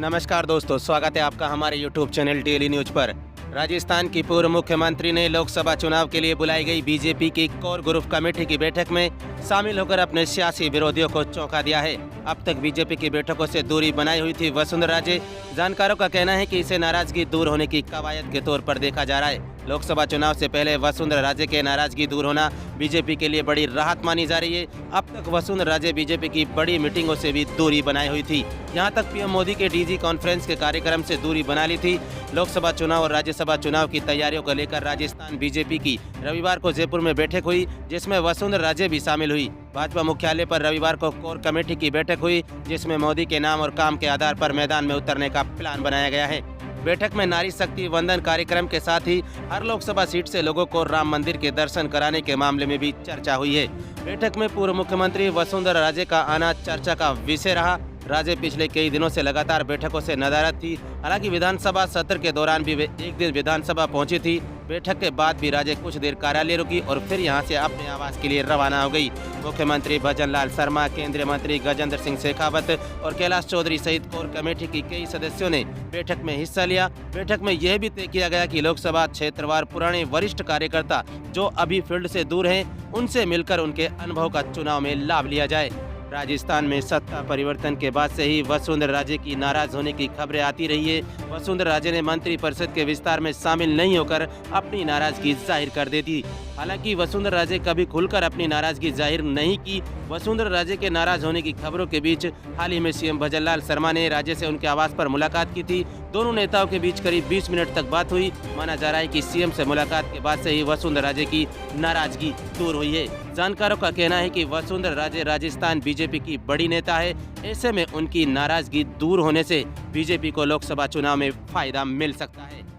नमस्कार दोस्तों, स्वागत है आपका हमारे यूट्यूब चैनल डेली न्यूज पर। राजस्थान की पूर्व मुख्यमंत्री ने लोकसभा चुनाव के लिए बुलाई गई बीजेपी की कोर ग्रुप कमेटी की बैठक में शामिल होकर अपने सियासी विरोधियों को चौंका दिया है। अब तक बीजेपी की बैठकों से दूरी बनाई हुई थी वसुंधरा राजे। जानकारों का कहना है कि इसे नाराजगी दूर होने की कवायद के तौर पर देखा जा रहा है। लोकसभा चुनाव से पहले वसुंधरा राजे के नाराजगी दूर होना बीजेपी के लिए बड़ी राहत मानी जा रही है। अब तक वसुंधरा राजे बीजेपी की बड़ी मीटिंगों से भी दूरी बनाई हुई थी। यहां तक पीएम मोदी के डीजी कॉन्फ्रेंस के कार्यक्रम से दूरी बना ली थी। लोकसभा चुनाव और राज्यसभा चुनाव की तैयारियों को लेकर राजस्थान बीजेपी की रविवार को जयपुर में बैठक हुई, जिसमें वसुंधरा राजे भी शामिल हुई। भाजपा मुख्यालय पर रविवार को कोर कमेटी की बैठक हुई, जिसमें मोदी के नाम और काम के आधार पर मैदान में उतरने का प्लान बनाया गया है। बैठक में नारी शक्ति वंदन कार्यक्रम के साथ ही हर लोकसभा सीट से लोगों को राम मंदिर के दर्शन कराने के मामले में भी चर्चा हुई है। बैठक में पूर्व मुख्यमंत्री वसुंधरा राजे का आना चर्चा का विषय रहा। राजे पिछले कई दिनों से लगातार बैठकों से नदारद थी। हालांकि विधानसभा सत्र के दौरान भी वे एक दिन विधानसभा पहुंची थी। बैठक के बाद भी राजे कुछ देर कार्यालय रुकी और फिर यहां से अपने आवास के लिए रवाना हो गई। मुख्यमंत्री भजनलाल शर्मा, केंद्रीय मंत्री गजेंद्र सिंह शेखावत और कैलाश चौधरी सहित कोर कमेटी की कई सदस्यों ने बैठक में हिस्सा लिया। बैठक में यह भी तय किया गया कि लोकसभा क्षेत्रवार पुराने वरिष्ठ कार्यकर्ता जो अभी फील्ड से दूर हैं, उनसे मिलकर उनके अनुभव का चुनाव में लाभ लिया जाए। राजस्थान में सत्ता परिवर्तन के बाद से ही वसुंधरा राजे की नाराज होने की खबरें आती रही है। वसुंधरा राजे ने मंत्रिपरिषद के विस्तार में शामिल नहीं होकर अपनी नाराजगी जाहिर कर दी थी। हालांकि वसुंधरा राजे कभी खुलकर अपनी नाराजगी जाहिर नहीं की। वसुंधरा राजे के नाराज होने की खबरों के बीच हाल ही में सीएम भजनलाल शर्मा ने राजे से उनके आवास पर मुलाकात की थी। दोनों नेताओं के बीच करीब 20 मिनट तक बात हुई। माना जा रहा है कि सीएम से मुलाकात के बाद से ही वसुंधरा राजे की नाराजगी दूर हुई है। जानकारों का कहना है कि वसुंधरा राजे राजस्थान बीजेपी की बड़ी नेता है। ऐसे में उनकी नाराजगी दूर होने से बीजेपी को लोकसभा चुनाव में फायदा मिल सकता है।